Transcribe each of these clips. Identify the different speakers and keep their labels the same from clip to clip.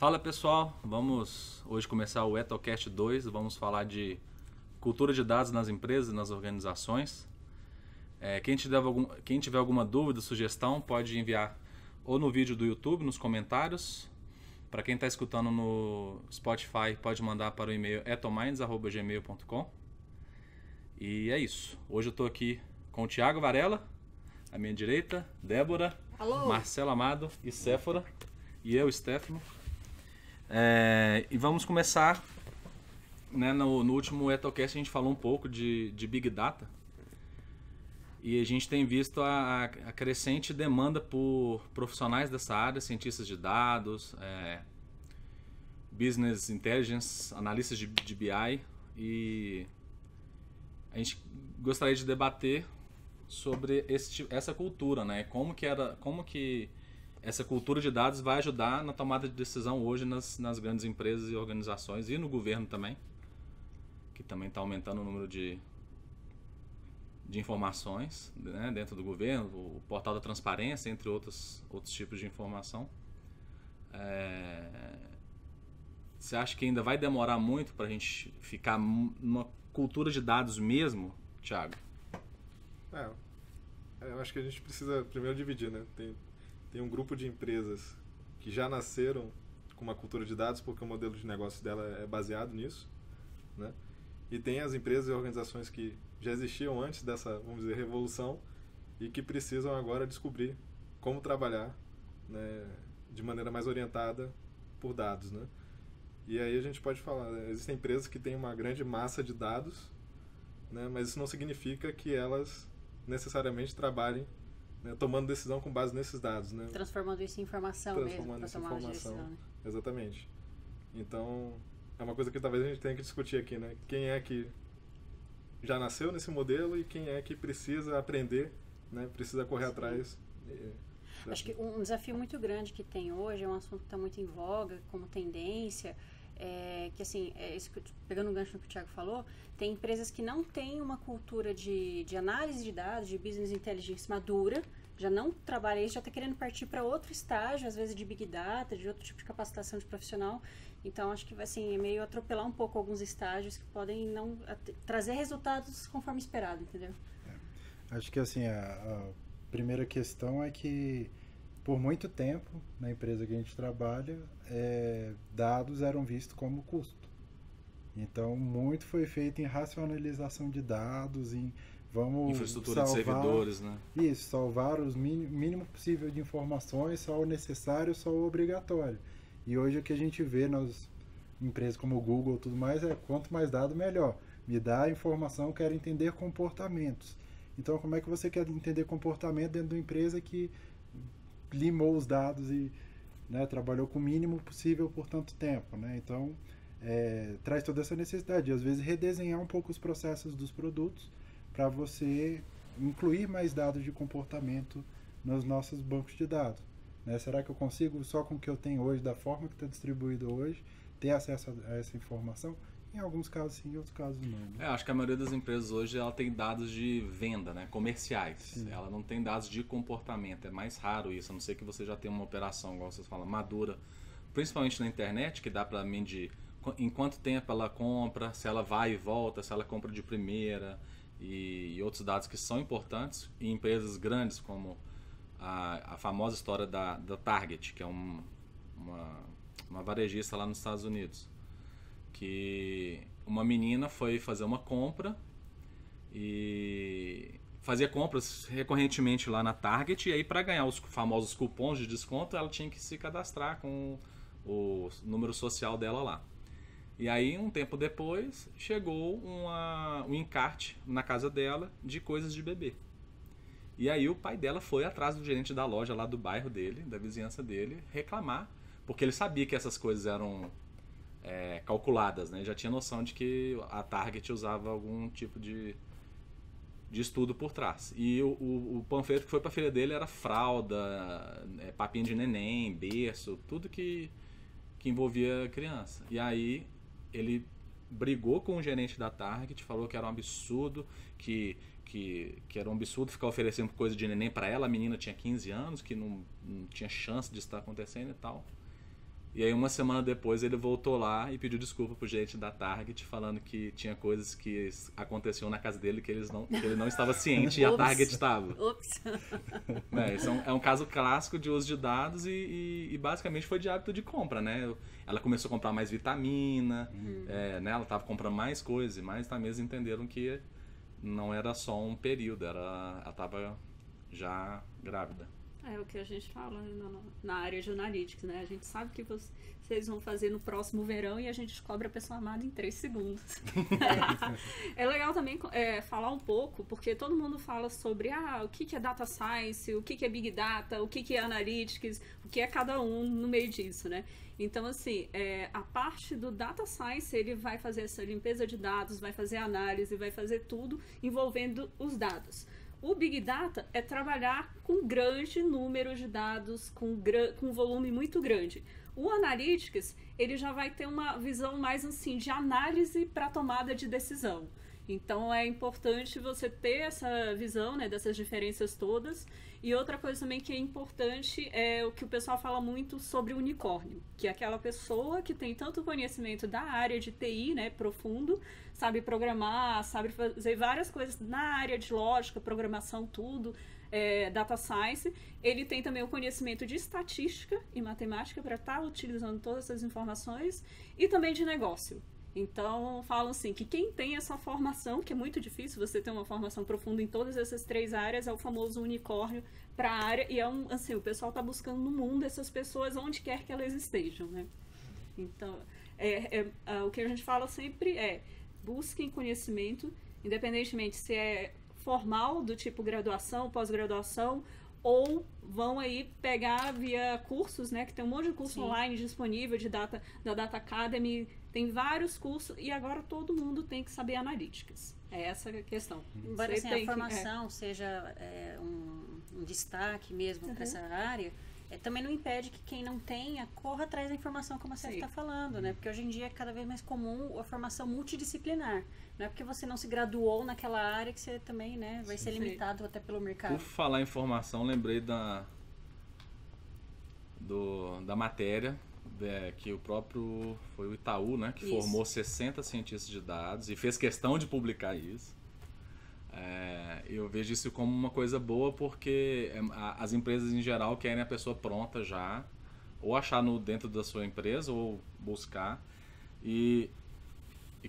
Speaker 1: Fala pessoal, vamos hoje começar o Etocast 2, vamos falar de cultura de dados nas empresas e nas organizações. Quem tiver alguma dúvida, sugestão, pode enviar ou no vídeo do YouTube, nos comentários. Para quem está escutando no Spotify, pode mandar para o e-mail etominds@gmail.com. E é isso, hoje eu estou aqui com o Thiago Varela, à minha direita, Débora,
Speaker 2: Alô.
Speaker 1: Marcelo Amado e Séfora, e eu, Stefano. E vamos começar, né, no último Etocast a gente falou um pouco de Big Data e a gente tem visto a crescente demanda por profissionais dessa área, cientistas de dados, business intelligence, analistas de BI, e a gente gostaria de debater sobre essa cultura, né? Como que essa cultura de dados vai ajudar na tomada de decisão hoje nas grandes empresas e organizações e no governo também, que também está aumentando o número de informações, né, dentro do governo, o portal da transparência, entre outros tipos de informação. Você acha que ainda vai demorar muito para a gente ficar numa cultura de dados mesmo, Thiago?
Speaker 3: Eu acho que a gente precisa primeiro dividir, né? Tem um grupo de empresas que já nasceram com uma cultura de dados porque o modelo de negócio dela é baseado nisso, né? E tem as empresas e organizações que já existiam antes dessa, vamos dizer, revolução e que precisam agora descobrir como trabalhar, né, de maneira mais orientada por dados, né? E aí a gente pode falar, né, existem empresas que têm uma grande massa de dados, né, mas isso não significa que elas necessariamente trabalhem, né, tomando decisão com base nesses dados, né?
Speaker 2: Transformando isso em informação mesmo, para tomar uma decisão, né?
Speaker 3: Exatamente. Então, é uma coisa que talvez a gente tenha que discutir aqui, né? Quem é que já nasceu nesse modelo e quem é que precisa aprender, né? Precisa correr atrás.
Speaker 2: Acho que um desafio muito grande que tem hoje, é um assunto que está muito em voga, como tendência, que assim, isso que, pegando um gancho no que o Thiago falou, tem empresas que não têm uma cultura de análise de dados, de business intelligence madura, já não trabalha isso, já está querendo partir para outro estágio, às vezes de big data, de outro tipo de capacitação de profissional. Então acho que assim, é meio atropelar um pouco alguns estágios que podem não trazer resultados conforme esperado, entendeu?
Speaker 4: Acho que assim, a primeira questão é que por muito tempo, na empresa que a gente trabalha, dados eram vistos como custo. Então, muito foi feito em racionalização de dados, em vamos
Speaker 1: infraestrutura
Speaker 4: salvar,
Speaker 1: de servidores, né?
Speaker 4: Isso, salvar o mínimo possível de informações, só o necessário, só o obrigatório. E hoje o que a gente vê nas empresas como o Google e tudo mais é quanto mais dado, melhor. Me dá a informação, eu quero entender comportamentos. Então, como é que você quer entender comportamento dentro de uma empresa que limou os dados e, né, trabalhou com o mínimo possível por tanto tempo, né? Então, traz toda essa necessidade de, às vezes, redesenhar um pouco os processos dos produtos para você incluir mais dados de comportamento nos nossos bancos de dados, né? Será que eu consigo, só com o que eu tenho hoje, da forma que está distribuído hoje, ter acesso a essa informação? Em alguns casos sim, em outros casos não, né?
Speaker 1: Acho que a maioria das empresas hoje ela tem dados de venda, né, comerciais.
Speaker 4: Sim.
Speaker 1: Ela não tem dados de comportamento. É mais raro isso, a não ser que você já tenha uma operação, igual vocês falam, madura, principalmente na internet, que dá para medir em quanto tempo ela compra, se ela vai e volta, se ela compra de primeira e outros dados que são importantes. Em empresas grandes como a famosa história da Target, que é uma varejista lá nos Estados Unidos, que uma menina foi fazer uma compra e fazia compras recorrentemente lá na Target, e aí para ganhar os famosos cupons de desconto ela tinha que se cadastrar com o número social dela lá. E aí um tempo depois chegou um encarte na casa dela de coisas de bebê. E aí o pai dela foi atrás do gerente da loja lá do bairro dele, da vizinhança dele, reclamar, porque ele sabia que essas coisas eram calculadas, né? Já tinha noção de que a Target usava algum tipo de estudo por trás. E o panfleto que foi para a filha dele era fralda, papinha de neném, berço, tudo que envolvia criança. E aí ele brigou com o gerente da Target, falou que era um absurdo, que era um absurdo ficar oferecendo coisa de neném para ela. A menina tinha 15 anos, que não tinha chance de estar acontecendo e tal. E aí uma semana depois ele voltou lá e pediu desculpa pro gente da Target, falando que tinha coisas que aconteciam na casa dele que ele não estava ciente e a Target estava.
Speaker 2: Ops.
Speaker 1: Isso é um caso clássico de uso de dados e basicamente foi de hábito de compra, né? Ela começou a comprar mais vitamina, né? Ela estava comprando mais coisas e mais vitamina, entenderam que não era só um período, ela estava já grávida.
Speaker 5: É o que a gente fala na área de analytics, né? A gente sabe que vocês vão fazer no próximo verão e a gente descobre a pessoa amada em 3 segundos. É legal também falar um pouco, porque todo mundo fala sobre o que é data science, o que é big data, o que é analytics, o que é cada um no meio disso, né? Então, assim, a parte do data science, ele vai fazer essa limpeza de dados, vai fazer análise, vai fazer tudo envolvendo os dados. O Big Data é trabalhar com grande número de dados, com volume muito grande. O Analytics, ele já vai ter uma visão mais assim de análise para tomada de decisão. Então é importante você ter essa visão, né, dessas diferenças todas. E outra coisa também que é importante é o que o pessoal fala muito sobre unicórnio, que é aquela pessoa que tem tanto conhecimento da área de TI, né, profundo, sabe programar, sabe fazer várias coisas na área de lógica, programação, tudo, data science. Ele tem também o conhecimento de estatística e matemática para estar utilizando todas essas informações e também de negócio. Então, falam assim, que quem tem essa formação, que é muito difícil você ter uma formação profunda em todas essas 3 áreas, é o famoso unicórnio para a área, e assim, o pessoal está buscando no mundo essas pessoas onde quer que elas estejam, né? Então, o que a gente fala sempre busquem conhecimento, independentemente se é formal, do tipo graduação, pós-graduação, ou vão aí pegar via cursos, né? Que tem um monte de curso online disponível da Data Academy, tem vários cursos e agora todo mundo tem que saber analíticas. É essa a questão.
Speaker 2: Embora assim, a formação seja um destaque mesmo para essa área, também não impede que quem não tenha corra atrás da informação, como a Célia está falando, né? Porque hoje em dia é cada vez mais comum a formação multidisciplinar. Não é porque você não se graduou naquela área que você também, né, vai ser limitado até pelo mercado.
Speaker 1: Por falar em formação, lembrei da matéria que o próprio foi o Itaú, né, que formou 60 cientistas de dados e fez questão de publicar isso. Eu vejo isso como uma coisa boa porque as empresas em geral querem a pessoa pronta já, ou achar dentro da sua empresa ou buscar. E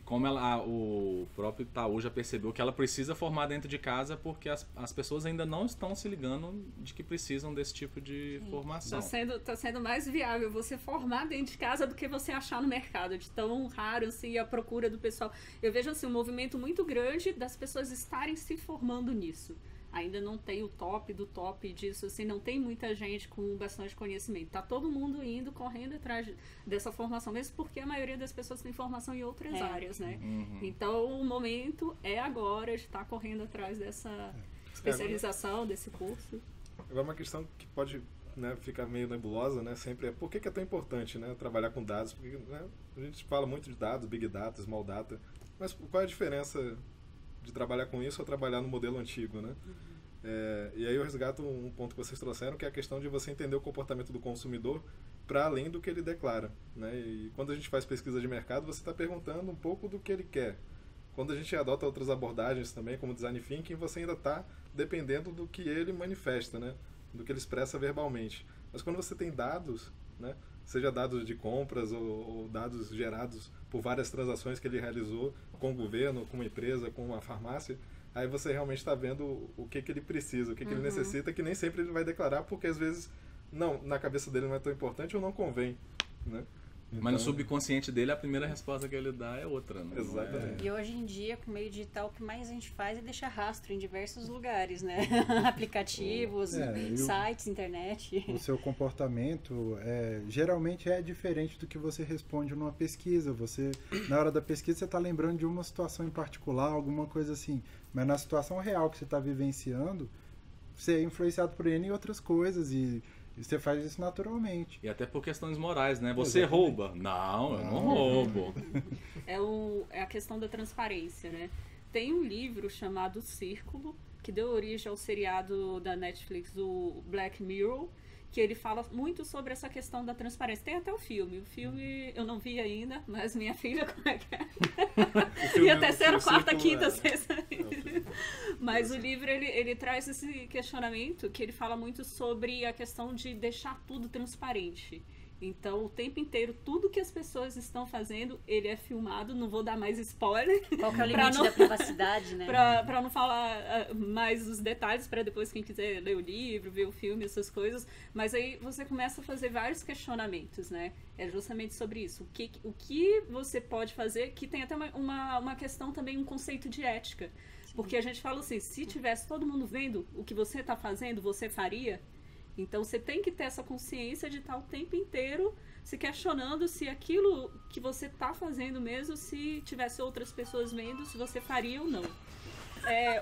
Speaker 1: como o próprio Itaú já percebeu que ela precisa formar dentro de casa porque as pessoas ainda não estão se ligando de que precisam desse tipo de formação.
Speaker 5: Tá sendo mais viável você formar dentro de casa do que você achar no mercado, de tão raro assim a procura do pessoal. Eu vejo assim um movimento muito grande das pessoas estarem se formando nisso. Ainda não tem o top do top disso, assim, não tem muita gente com bastante conhecimento. Tá todo mundo correndo atrás dessa formação, mesmo porque a maioria das pessoas tem formação em outras áreas, né? Então, o momento é agora de estar correndo atrás dessa especialização, desse curso.
Speaker 3: Agora, uma questão que pode, né, ficar meio nebulosa, né, sempre por que é tão importante, né, trabalhar com dados? Porque, né, a gente fala muito de dados, big data, small data, mas qual é a diferença de trabalhar com isso ou trabalhar no modelo antigo, né? E aí eu resgato um ponto que vocês trouxeram, que é a questão de você entender o comportamento do consumidor para além do que ele declara, né? E quando a gente faz pesquisa de mercado, você está perguntando um pouco do que ele quer. Quando a gente adota outras abordagens também, como design thinking, você ainda está dependendo do que ele manifesta, né? Do que ele expressa verbalmente. Mas quando você tem dados, né? Seja dados de compras ou dados gerados por várias transações que ele realizou com o governo, com uma empresa, com uma farmácia, aí você realmente está vendo o que ele precisa, o que ele necessita, que nem sempre ele vai declarar, porque às vezes na cabeça dele não é tão importante ou não convém, né? Então,
Speaker 1: mas no subconsciente dele, a primeira resposta que ele dá é outra, né?
Speaker 3: Exatamente.
Speaker 2: E hoje em dia, com o meio digital, o que mais a gente faz é deixar rastro em diversos lugares, né? Aplicativos, sites, internet.
Speaker 4: O seu comportamento geralmente é diferente do que você responde numa pesquisa. Na hora da pesquisa, você está lembrando de uma situação em particular, alguma coisa assim. Mas na situação real que você está vivenciando, você é influenciado por N e outras coisas e você faz isso naturalmente.
Speaker 1: E até por questões morais, né? Você rouba? Não, eu não roubo.
Speaker 5: É a questão da transparência, né? Tem um livro chamado Círculo, que deu origem ao seriado da Netflix, o Black Mirror, que ele fala muito sobre essa questão da transparência. Tem até o filme. O filme eu não vi ainda, mas minha filha, como é que é? E a terceira, quarta, quinta, sexta. Mas o livro, ele traz esse questionamento que ele fala muito sobre a questão de deixar tudo transparente. Então, o tempo inteiro, tudo que as pessoas estão fazendo, ele é filmado. Não vou dar mais spoiler.
Speaker 2: Qual que é o limite da privacidade, né?
Speaker 5: Pra não falar mais os detalhes, para depois quem quiser ler o livro, ver o filme, essas coisas. Mas aí você começa a fazer vários questionamentos, né? É justamente sobre isso. O que você pode fazer, que tem até uma questão também, um conceito de ética. Porque a gente fala assim, se tivesse todo mundo vendo o que você está fazendo, você faria? Então, você tem que ter essa consciência de estar o tempo inteiro se questionando se aquilo que você está fazendo mesmo, se tivesse outras pessoas vendo, se você faria ou não.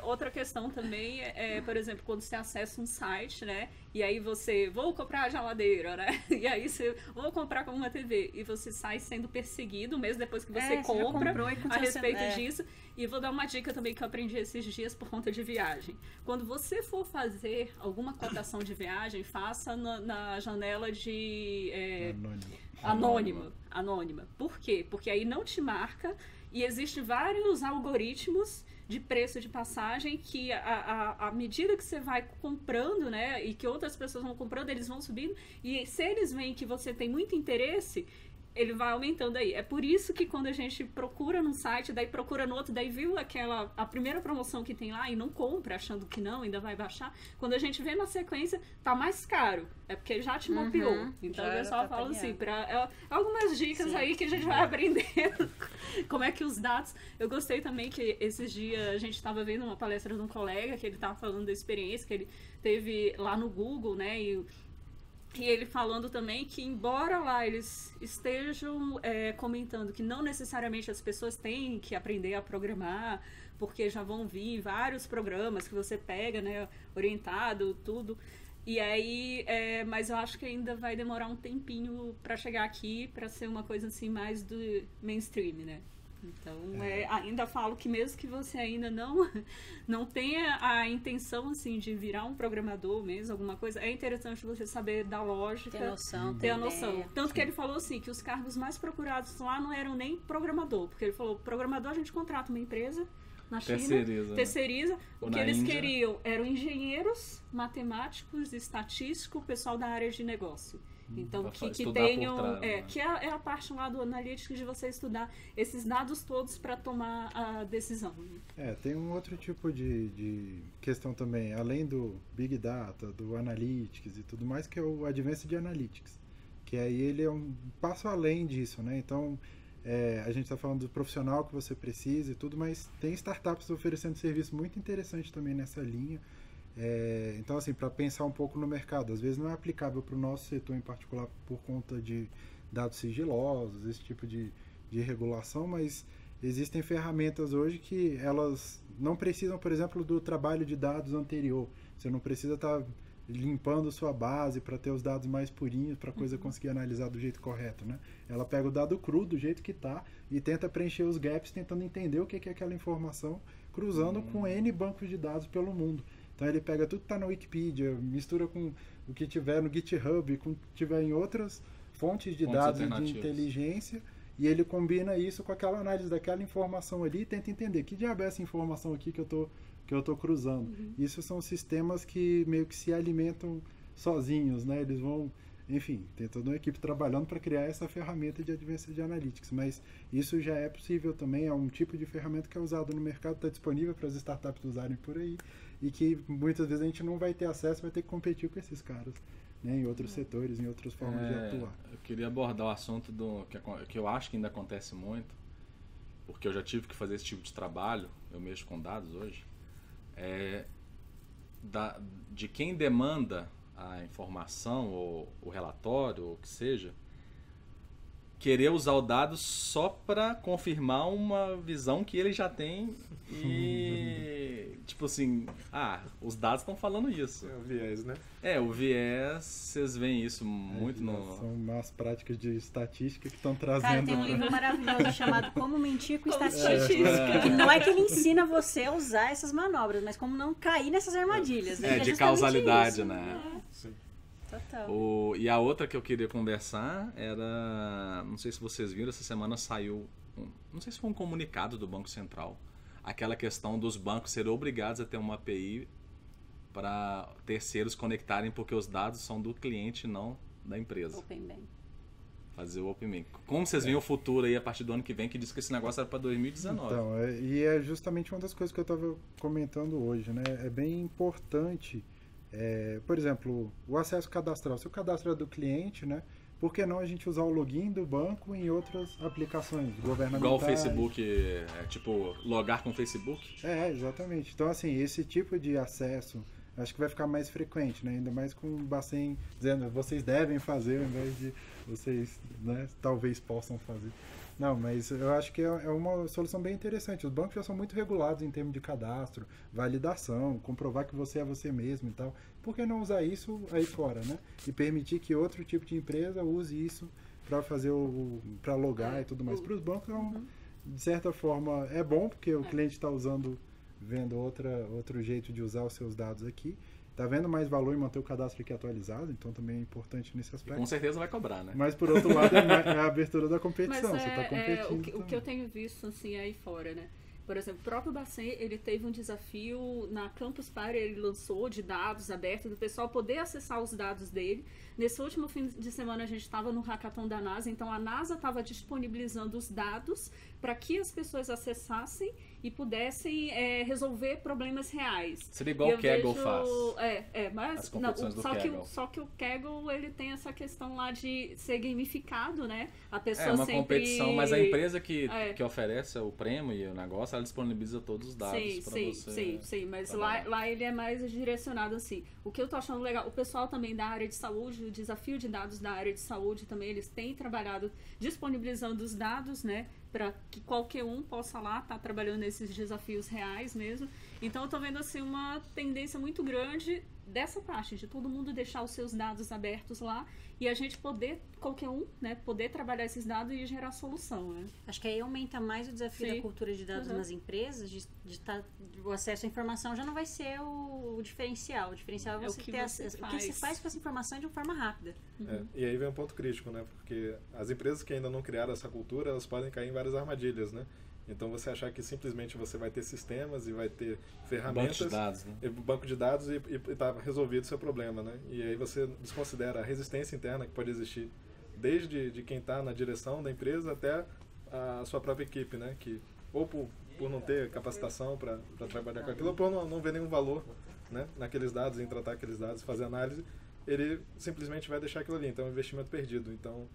Speaker 5: Outra questão também por exemplo, quando você acessa um site, né? E aí você, vou comprar a geladeira, né? E aí você, vou comprar uma TV. E você sai sendo perseguido, mesmo depois que você compra a respeito disso. E vou dar uma dica também que eu aprendi esses dias por conta de viagem. Quando você for fazer alguma cotação de viagem, faça na janela de... Anônima. Por quê? Porque aí não te marca e existem vários algoritmos de preço de passagem que à medida que você vai comprando, né, e que outras pessoas vão comprando, eles vão subindo, e se eles veem que você tem muito interesse, ele vai aumentando aí. É por isso que quando a gente procura num site, daí procura no outro, daí viu a primeira promoção que tem lá e não compra, achando que não, ainda vai baixar. Quando a gente vê na sequência, tá mais caro. É porque ele já te mapeou. Então o pessoal fala assim, algumas dicas aí que a gente vai aprendendo. Como é que os dados... Eu gostei também que esses dias a gente estava vendo uma palestra de um colega que ele estava falando da experiência que ele teve lá no Google, né? E ele falando também que, embora lá eles estejam comentando que não necessariamente as pessoas têm que aprender a programar, porque já vão vir vários programas que você pega, né, orientado, tudo. E aí, mas eu acho que ainda vai demorar um tempinho para chegar aqui, para ser uma coisa assim mais do mainstream, né? Então, ainda falo que mesmo que você ainda não tenha a intenção, assim, de virar um programador mesmo, alguma coisa, é interessante você saber da lógica. Ter a noção. Tanto que ele falou, assim, que os cargos mais procurados lá não eram nem programador, porque ele falou, programador a gente contrata uma empresa na China, terceiriza. O que eles queriam eram engenheiros, matemáticos, estatísticos, pessoal da área de negócio. Então, que tenham... que é a parte lá do analítico de você estudar esses dados todos para tomar a decisão.
Speaker 4: Tem um outro tipo de questão também, além do Big Data, do Analytics e tudo mais, que é o Advanced Analytics. Que aí ele é um passo além disso, né? Então, a gente está falando do profissional que você precisa e tudo, mas tem startups oferecendo serviço muito interessante também nessa linha. Então, assim, para pensar um pouco no mercado, às vezes não é aplicável para o nosso setor em particular por conta de dados sigilosos, esse tipo de regulação, mas existem ferramentas hoje que elas não precisam, por exemplo, do trabalho de dados anterior. Você não precisa estar limpando sua base para ter os dados mais purinhos para a coisa conseguir analisar do jeito correto, né? Ela pega o dado cru do jeito que está e tenta preencher os gaps, tentando entender o que é aquela informação, cruzando com N bancos de dados pelo mundo. Então ele pega tudo que está na Wikipedia, mistura com o que tiver no GitHub, com o que tiver em outras fontes de dados de inteligência, e ele combina isso com aquela análise daquela informação ali e tenta entender que diabo é essa informação aqui que eu tô cruzando. Isso são sistemas que meio que se alimentam sozinhos, né? Eles vão, enfim, tem toda uma equipe trabalhando para criar essa ferramenta de Advanced Analytics, mas isso já é possível também, é um tipo de ferramenta que é usado no mercado, está disponível para as startups usarem por aí, e que muitas vezes a gente não vai ter acesso, vai ter que competir com esses caras, né, em outros setores, em outras formas de atuar.
Speaker 1: Eu queria abordar o assunto que eu acho que ainda acontece muito, porque eu já tive que fazer esse tipo de trabalho, eu mexo com dados hoje, de quem demanda a informação ou o relatório, ou o que seja, querer usar o dado só para confirmar uma visão que ele já tem e tipo assim, os dados estão falando isso.
Speaker 3: É o viés, né?
Speaker 1: O viés, vocês veem isso muito
Speaker 4: São más práticas de estatística que estão trazendo...
Speaker 2: Cara, tem um livro maravilhoso chamado Como Mentir com Estatística. Que não é que ele ensina você a usar essas manobras, mas como não cair nessas armadilhas. Né?
Speaker 1: De causalidade, isso, né?
Speaker 3: Sim.
Speaker 2: Total.
Speaker 1: E a outra que eu queria conversar era, não sei se vocês viram, essa semana saiu, não sei se foi um comunicado do Banco Central, aquela questão dos bancos serem obrigados a ter uma API para terceiros conectarem, porque os dados são do cliente, não da empresa.
Speaker 2: Open Bank.
Speaker 1: Fazer o Open Bank. Como vocês veem o futuro aí a partir do ano que vem, que diz que esse negócio era para 2019?
Speaker 4: Então, e é justamente uma das coisas que eu estava comentando hoje, né? É bem importante, por exemplo, o acesso cadastral. Se o cadastro é do cliente, né? Por que não a gente usar o login do banco em outras aplicações governamentais?
Speaker 1: Igual o Facebook, tipo, logar com o Facebook?
Speaker 4: Exatamente. Então, assim, esse tipo de acesso acho que vai ficar mais frequente, né? Ainda mais com o Bacen dizendo vocês devem fazer ao invés de vocês, né, talvez possam fazer. Não, mas eu acho que é uma solução bem interessante. Os bancos já são muito regulados em termos de cadastro, validação, comprovar que você é você mesmo e tal. Por que não usar isso aí fora, né? E permitir que outro tipo de empresa use isso para fazer para logar e tudo mais. Para os bancos, de certa forma, é bom, porque o cliente está vendo outro jeito de usar os seus dados aqui. Está vendo mais valor em manter o cadastro aqui atualizado, então também é importante nesse aspecto.
Speaker 1: Com certeza vai cobrar, né?
Speaker 4: Mas, por outro lado, é a abertura da competição.
Speaker 5: Mas
Speaker 4: você está competindo.
Speaker 5: o que eu tenho visto assim aí fora, né? Por exemplo, o próprio Bacen, ele teve um desafio na Campus Party, ele lançou de dados abertos, do pessoal poder acessar os dados dele. Nesse último fim de semana a gente estava no hackathon da NASA, então a NASA estava disponibilizando os dados para que as pessoas acessassem e pudessem resolver problemas reais.
Speaker 1: Seria igual o Kaggle faz.
Speaker 5: Mas só que o Kaggle, ele tem essa questão lá de ser gamificado, né? A pessoa
Speaker 1: uma
Speaker 5: sempre...
Speaker 1: competição, mas a empresa que oferece o prêmio e o negócio, ela disponibiliza todos os dados para você.
Speaker 5: Sim, mas lá ele é mais direcionado assim. O que eu tô achando legal, o pessoal também da área de saúde, o desafio de dados da área de saúde também, eles têm trabalhado disponibilizando os dados, né? Para que qualquer um possa lá estar trabalhando nesses desafios reais mesmo. Então eu tô vendo assim uma tendência muito grande dessa parte, de todo mundo deixar os seus dados abertos lá e a gente poder, qualquer um, né, poder trabalhar esses dados e gerar solução, né?
Speaker 2: Acho que aí aumenta mais o desafio da cultura de dados nas empresas, o acesso à informação já não vai ser o diferencial. O diferencial é você ter acesso. O que se faz com essa informação de uma forma rápida.
Speaker 3: E aí vem um ponto crítico, né? Porque as empresas que ainda não criaram essa cultura, elas podem cair em várias armadilhas, né? Então você achar que simplesmente você vai ter sistemas e vai ter ferramentas,
Speaker 1: banco de dados, né?
Speaker 3: Banco de dados e tá resolvido o seu problema, né? E aí você desconsidera a resistência interna que pode existir desde de quem está na direção da empresa até a sua própria equipe, né? Que ou por não ter capacitação para trabalhar com aquilo, ou por não ver nenhum valor, né, naqueles dados, em tratar aqueles dados, fazer análise, ele simplesmente vai deixar aquilo ali. Então é um investimento perdido. Então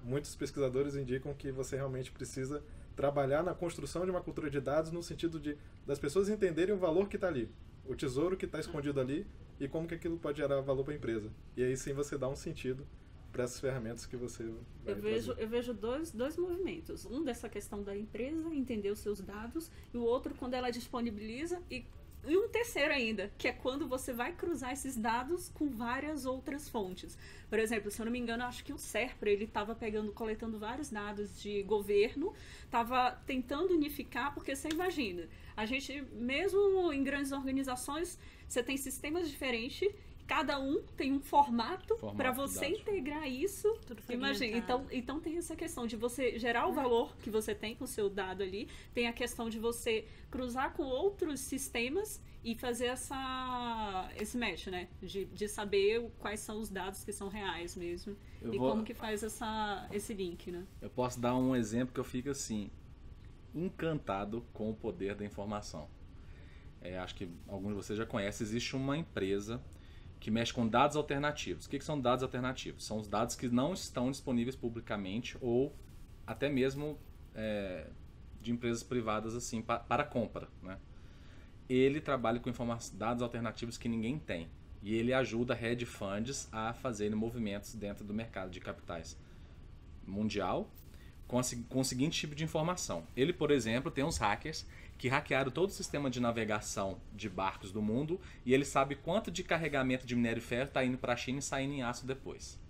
Speaker 3: muitos pesquisadores indicam que você realmente precisa trabalhar na construção de uma cultura de dados no sentido das pessoas entenderem o valor que está ali, o tesouro que está escondido ali e como que aquilo pode gerar valor para a empresa. E aí sim você dá um sentido para essas ferramentas que você vai
Speaker 5: eu vejo dois movimentos. Um dessa questão da empresa entender os seus dados e o outro quando ela disponibiliza e um terceiro ainda, que é quando você vai cruzar esses dados com várias outras fontes. Por exemplo, se eu não me engano, acho que o SERPRA, ele estava coletando vários dados de governo, estava tentando unificar, porque você imagina, a gente, mesmo em grandes organizações, você tem sistemas diferentes, cada um tem um formato para você integrar isso. Imagina, então tem essa questão de você gerar o valor que você tem com o seu dado ali, tem a questão de você cruzar com outros sistemas e fazer esse match, né? De saber quais são os dados que são reais mesmo como que faz esse link, né?
Speaker 1: Eu posso dar um exemplo que eu fico assim, encantado com o poder da informação. Acho que alguns de vocês já conhecem, existe uma empresa que mexe com dados alternativos. O que são dados alternativos? São os dados que não estão disponíveis publicamente ou até mesmo de empresas privadas assim para compra, né? Ele trabalha com dados alternativos que ninguém tem e ele ajuda hedge funds a fazerem movimentos dentro do mercado de capitais mundial com o seguinte tipo de informação. Ele, por exemplo, tem uns hackers que hackearam todo o sistema de navegação de barcos do mundo e ele sabe quanto de carregamento de minério e ferro está indo para a China e saindo em aço depois.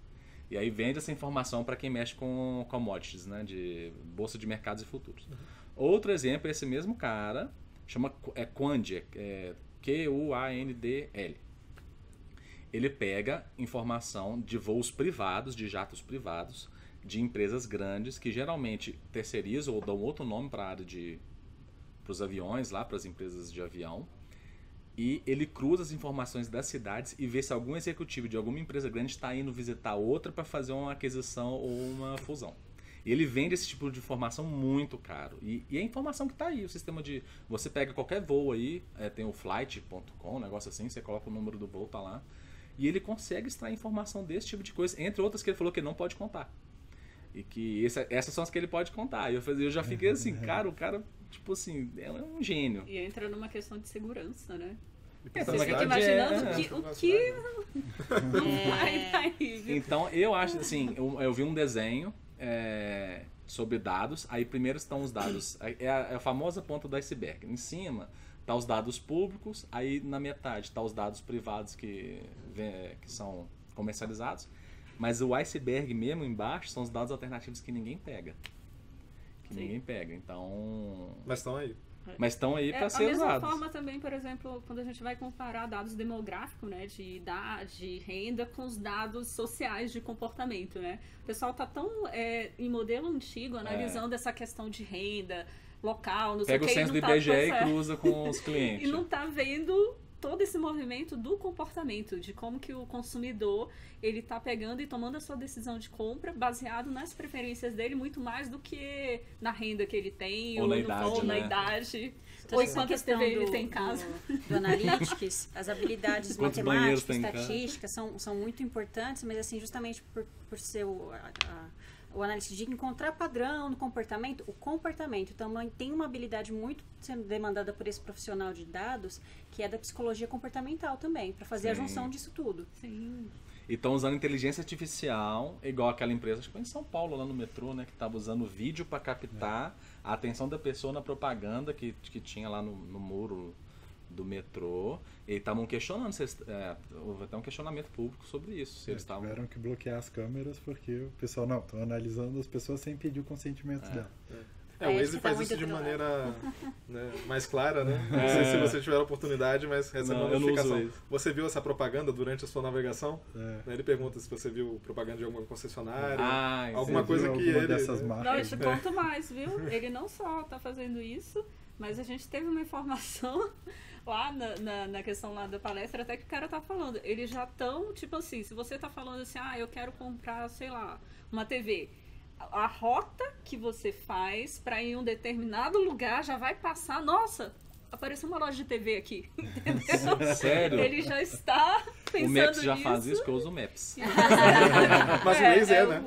Speaker 1: E aí vende essa informação para quem mexe com commodities, né, de bolsa de mercados e futuros. Outro exemplo é esse mesmo cara, chama Quandl, Q-U-A-N-D-L. Ele pega informação de voos privados, de jatos privados, de empresas grandes que geralmente terceirizam ou dão outro nome para a área para os aviões, lá para as empresas de avião. E ele cruza as informações das cidades e vê se algum executivo de alguma empresa grande está indo visitar outra para fazer uma aquisição ou uma fusão. E ele vende esse tipo de informação muito caro. E é a informação que está aí, o sistema de... Você pega qualquer voo aí, tem o flight.com, um negócio assim, você coloca o número do voo, tá lá. E ele consegue extrair informação desse tipo de coisa, entre outras que ele falou que ele não pode contar. E que essas são as que ele pode contar. E eu já fiquei assim, cara, o cara, tipo assim, é um gênio.
Speaker 5: E entra numa questão de segurança, né?
Speaker 3: Você
Speaker 5: fica imaginando o que não vai daí, viu?
Speaker 1: Então, eu acho assim, eu vi um desenho sobre dados, aí primeiro estão os dados, é a famosa ponta do iceberg. Em cima tá os dados públicos, aí na metade tá os dados privados que são comercializados, mas o iceberg mesmo embaixo são os dados alternativos que ninguém pega. Então...
Speaker 3: Mas estão aí.
Speaker 1: Mas estão aí para ser usados.
Speaker 5: Da mesma forma também, por exemplo, quando a gente vai comparar dados demográficos, né, de idade, renda, com os dados sociais de comportamento, né? O pessoal tá tão em modelo antigo, analisando essa questão de renda local, não sei o que.
Speaker 1: Pega o censo do IBGE e cruza com os clientes.
Speaker 5: E não tá vendo todo esse movimento do comportamento, de como que o consumidor ele tá pegando e tomando a sua decisão de compra baseado nas preferências dele, muito mais do que na renda que ele tem,
Speaker 1: ou na
Speaker 5: idade,
Speaker 2: então,
Speaker 5: ou em quantas TV ele tem em casa.
Speaker 2: Do Analytics, as habilidades matemáticas, estatísticas são muito importantes, mas assim, justamente por ser o análise de encontrar padrão no comportamento, o comportamento também tem uma habilidade muito sendo demandada por esse profissional de dados, que é da psicologia comportamental também, para fazer a junção disso tudo.
Speaker 5: Sim.
Speaker 1: E estão usando inteligência artificial, igual aquela empresa, acho que foi em São Paulo, lá no metrô, né, que estava usando vídeo para captar a atenção da pessoa na propaganda que tinha lá no muro do metrô. E estavam questionando, houve até um questionamento público sobre isso. Se eles
Speaker 4: tiveram que bloquear as câmeras porque o pessoal, não, estão analisando as pessoas sem pedir o consentimento dela.
Speaker 3: O Waze faz isso de maneira mais clara, né? Não sei se você tiver a oportunidade, mas recebe uma notificação. Você viu essa propaganda durante a sua navegação? Ele pergunta se você viu propaganda de alguma concessionária, alguma coisa que ele...
Speaker 4: Dessas marcas,
Speaker 5: não, eu te conto mais, viu? Ele não só está fazendo isso, mas a gente teve uma informação lá na questão lá da palestra, até que o cara tá falando. Eles já estão, tipo assim, se você tá falando assim, eu quero comprar, sei lá, uma TV... A rota que você faz para ir em um determinado lugar já vai passar. Nossa, apareceu uma loja de TV aqui. Entendeu?
Speaker 1: Sério?
Speaker 5: Ele já está pensando nisso.
Speaker 1: O Maps já faz isso, que eu uso o Maps.
Speaker 3: Mas o Waze né?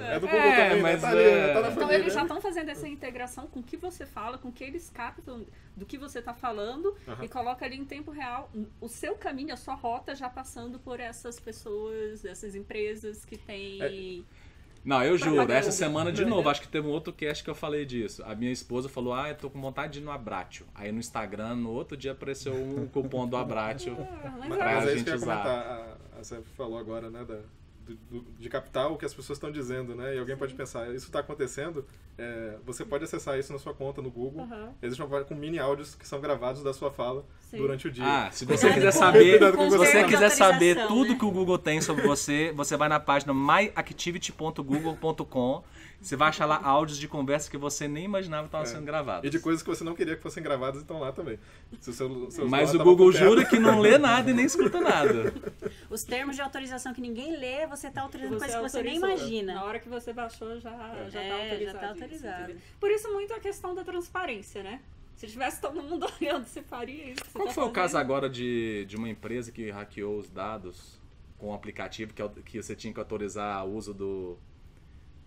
Speaker 3: É do Google também,
Speaker 1: mas
Speaker 3: tá na
Speaker 5: então eles já estão fazendo essa integração com o que você fala, com o que eles captam do que você está falando e coloca ali em tempo real o seu caminho, a sua rota já passando por essas pessoas, essas empresas que têm...
Speaker 1: Não, eu juro, essa semana de novo, acho que teve um outro cast que eu falei disso. A minha esposa falou, eu tô com vontade de ir no Abratio. Aí no Instagram, no outro dia apareceu um cupom do Abratio pra
Speaker 3: mas
Speaker 1: gente usar.
Speaker 3: Você falou agora, né, de captar o que as pessoas estão dizendo, né? E alguém pode pensar, isso está acontecendo, você pode acessar isso na sua conta no Google. Existe uma parte com mini áudios que são gravados da sua fala durante o dia.
Speaker 1: Se você quiser saber tudo que o Google tem sobre você, você vai na página myactivity.google.com. Você vai achar lá áudios de conversa que você nem imaginava que estavam sendo gravados.
Speaker 3: E de coisas que você não queria que fossem gravadas estão lá também.
Speaker 1: Mas o Google jura que não lê nada e nem escuta nada.
Speaker 2: Os termos de autorização que ninguém lê, você está autorizando coisas que você nem imagina.
Speaker 5: Na hora que você baixou, já está autorizado.
Speaker 2: Isso,
Speaker 5: por isso, muito a questão da transparência, né? Se tivesse todo mundo olhando, você faria isso.
Speaker 1: Qual foi o caso agora de uma empresa que hackeou os dados com um aplicativo que você tinha que autorizar o uso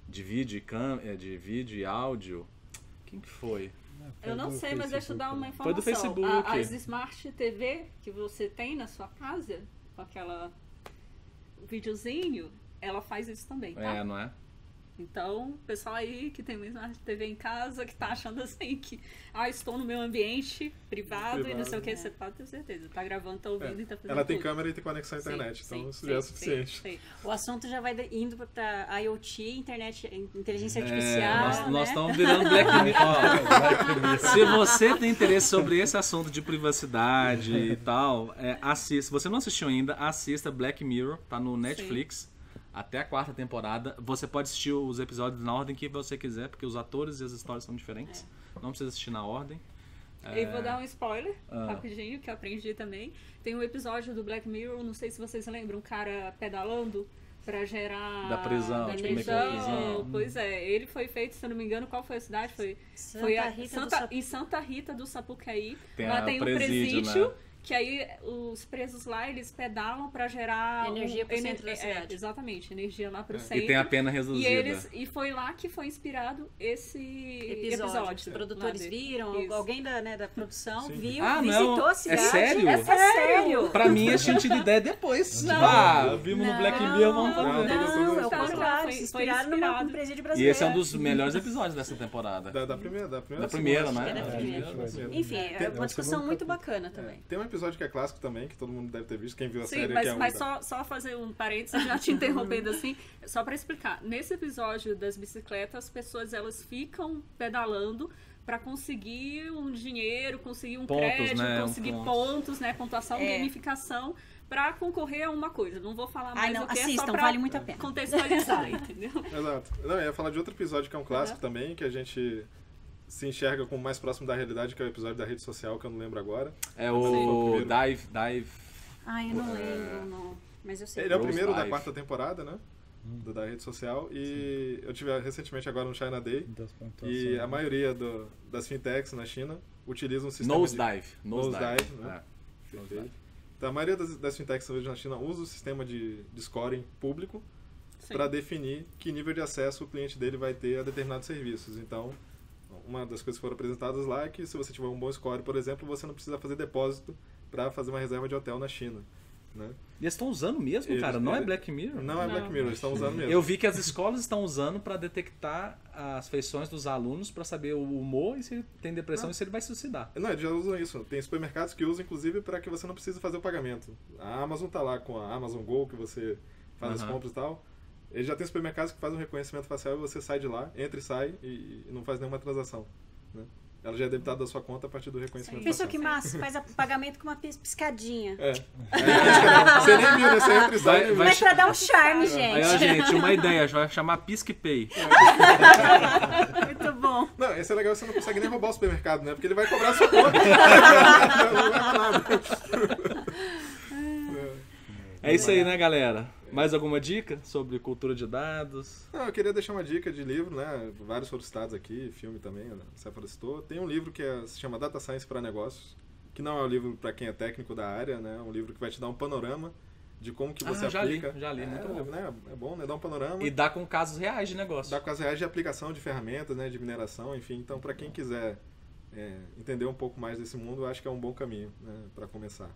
Speaker 1: de vídeo e áudio? Quem que foi?
Speaker 5: Eu não sei, mas deixa eu dar uma informação.
Speaker 1: Foi do Facebook.
Speaker 5: As Smart TV que você tem na sua casa, com aquela videozinho, ela faz isso também, tá?
Speaker 1: Não é?
Speaker 5: Então, o pessoal aí que tem uma Smart TV em casa, que tá achando assim que estou no meu ambiente privado e não sei o que, você pode ter certeza. Tá gravando, tá ouvindo e tá fazendo
Speaker 3: Ela tem
Speaker 5: tudo.
Speaker 3: câmera e tem conexão à internet,
Speaker 5: Sim,
Speaker 3: então
Speaker 5: sim,
Speaker 3: isso já é
Speaker 5: sim,
Speaker 3: suficiente.
Speaker 5: sim.
Speaker 2: O assunto já vai indo pra IoT, internet, inteligência artificial,
Speaker 1: Nós
Speaker 2: né?
Speaker 1: estamos virando Black Mirror. Se você tem interesse sobre esse assunto de privacidade e tal, assista. Se você não assistiu ainda, assista Black Mirror, tá no Netflix. Até a 4ª temporada. Você pode assistir os episódios na ordem que você quiser, porque os atores e as histórias são diferentes. Não precisa assistir na ordem.
Speaker 5: E vou dar um spoiler, rapidinho, que eu aprendi também. Tem um episódio do Black Mirror, não sei se vocês lembram, um cara pedalando pra gerar...
Speaker 1: Da prisão,
Speaker 5: Da
Speaker 1: tipo,
Speaker 5: prisão. Pois é, ele foi feito, se eu não me engano, qual foi a cidade? Foi Santa Rita do Sapucaí. Lá tem um presídio, né? Que aí os presos lá, eles pedalam pra gerar...
Speaker 2: Energia pro centro da cidade.
Speaker 5: Exatamente, energia lá pro centro.
Speaker 1: E tem a pena reduzida.
Speaker 5: E foi lá que foi inspirado esse episódio.
Speaker 2: Os produtores viram,
Speaker 5: Isso.
Speaker 2: alguém da produção
Speaker 3: Sim.
Speaker 2: viu,
Speaker 1: Ah,
Speaker 2: visitou
Speaker 1: não.
Speaker 2: a cidade.
Speaker 1: É sério?
Speaker 2: É sério.
Speaker 1: Pra mim, a gente tinha ideia depois. Vimos no Black Mirror, vamos fazer.
Speaker 2: Não, é o
Speaker 3: Então,
Speaker 2: contrário.
Speaker 5: foi
Speaker 2: Se inspiraram
Speaker 5: inspirado.
Speaker 2: num presídio
Speaker 1: E
Speaker 2: brasileiro.
Speaker 1: esse é um dos melhores episódios dessa temporada.
Speaker 3: Da primeira,
Speaker 1: Da primeira,
Speaker 3: segunda,
Speaker 1: né?
Speaker 2: É da primeira. Enfim, é uma discussão muito bacana também.
Speaker 3: Tem um episódio que é clássico também, que todo mundo deve ter visto, quem viu a
Speaker 5: Sim,
Speaker 3: série.
Speaker 5: mas só fazer um parênteses, já te interrompendo assim, só pra explicar. Nesse episódio das bicicletas, as pessoas elas ficam pedalando pra conseguir um dinheiro, conseguir um
Speaker 1: Pontos,
Speaker 5: crédito,
Speaker 1: né?
Speaker 5: conseguir pontos, né? Pontuação, gamificação, pra concorrer a uma coisa. Não vou falar mais
Speaker 2: não,
Speaker 5: o que é
Speaker 2: assistam,
Speaker 5: só pra
Speaker 2: vale muito a pena.
Speaker 5: contextualizar, entendeu?
Speaker 3: Exato. Não, eu ia falar de outro episódio que é um clássico também, que a gente se enxerga como mais próximo da realidade, que é o episódio da rede social, que eu não lembro agora.
Speaker 1: É o Dive...
Speaker 2: Ai, eu não lembro, não. Mas eu sei.
Speaker 3: Ele é o
Speaker 1: Rose
Speaker 3: primeiro da
Speaker 1: Dive.
Speaker 3: 4ª temporada, né? Da rede social. E eu tive recentemente agora no China Day. E a maioria das fintechs na China utilizam um sistema
Speaker 1: Nosedive.
Speaker 3: Nosedive, né? Perfeito. Então, a maioria das fintechs hoje na China usa o sistema de scoring público para definir que nível de acesso o cliente dele vai ter a determinados serviços. Então, uma das coisas que foram apresentadas lá é que se você tiver um bom score, por exemplo, você não precisa fazer depósito para fazer uma reserva de hotel na China. Né?
Speaker 1: E eles estão usando mesmo, cara? Não é Black Mirror?
Speaker 3: Não é Black Mirror, eles estão usando mesmo.
Speaker 1: Eu vi que as escolas estão usando para detectar as feições dos alunos, para saber o humor e se ele tem depressão e se ele vai se suicidar.
Speaker 3: Não, eles já usam isso. Tem supermercados que usam, inclusive, para que você não precise fazer o pagamento. A Amazon tá lá com a Amazon Go, que você faz as compras e tal. Eles já tem supermercados que fazem um reconhecimento facial e você sai de lá, entra e sai e não faz nenhuma transação. Né? Ela já é debitada da sua conta a partir do reconhecimento
Speaker 2: Pensou
Speaker 3: facial.
Speaker 2: que massa, faz o pagamento com uma piscadinha.
Speaker 3: Você nem viu, né? Você entra e sai.
Speaker 2: Mas pra dar um charme,
Speaker 1: Aí,
Speaker 2: gente.
Speaker 1: ó, gente, uma ideia, vai chamar PisquePay.
Speaker 2: Muito bom.
Speaker 3: Não, esse é legal, você não consegue nem roubar o supermercado, né? Porque ele vai cobrar a sua conta. Não leva nada.
Speaker 1: É isso aí, né, galera? Mais alguma dica sobre cultura de dados?
Speaker 3: Não, eu queria deixar uma dica de livro, né? Vários foram citados aqui, filme também, né? A Sephora citou. Tem um livro que se chama Data Science para Negócios, que não é um livro para quem é técnico da área, né? É um livro que vai te dar um panorama de como que você aplica.
Speaker 1: Já li, muito bom.
Speaker 3: Né? É bom, né? Dá um panorama.
Speaker 1: E dá com casos reais de negócio.
Speaker 3: Dá com as reais de aplicação de ferramentas, né? De mineração, enfim. Então, para quem quiser entender um pouco mais desse mundo, eu acho que é um bom caminho, né? Para começar.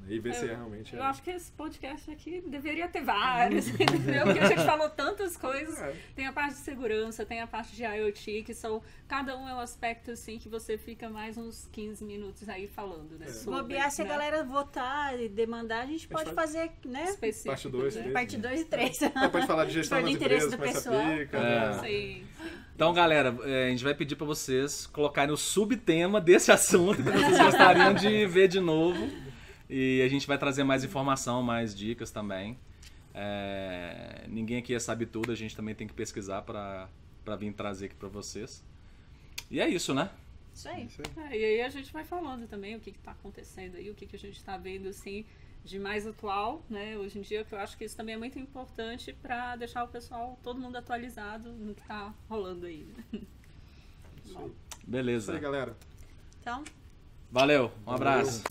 Speaker 3: E ver se realmente
Speaker 5: Eu acho que esse podcast aqui deveria ter vários, entendeu? Porque a gente falou tantas coisas. Tem a parte de segurança, tem a parte de IoT, que são... Cada um é um aspecto, assim, que você fica mais uns 15 minutos aí falando, né?
Speaker 2: Se bobear, se a galera votar e demandar, a gente pode fazer, né?
Speaker 5: Específico,
Speaker 3: parte 2,
Speaker 5: né?
Speaker 3: 3.
Speaker 2: Parte 2 e 3.
Speaker 3: Pode falar de gestão
Speaker 2: Se for
Speaker 3: das
Speaker 2: do interesse
Speaker 3: empresas,
Speaker 2: do
Speaker 3: como
Speaker 2: pessoal.
Speaker 3: se aplica. Né?
Speaker 5: Sim.
Speaker 1: Então, galera, a gente vai pedir para vocês colocarem o subtema desse assunto que vocês gostariam de ver de novo. E a gente vai trazer mais informação, mais dicas também. Ninguém aqui sabe tudo, a gente também tem que pesquisar para vir trazer aqui para vocês. E é isso, né?
Speaker 2: Isso aí.
Speaker 5: E aí a gente vai falando também o que está acontecendo aí, o que a gente está vendo assim de mais atual, né? Hoje em dia, que eu acho que isso também é muito importante para deixar o pessoal, todo mundo atualizado no que está rolando aí.
Speaker 3: Isso aí.
Speaker 1: Beleza.
Speaker 3: Isso aí, galera.
Speaker 2: Então,
Speaker 1: Valeu, um abraço.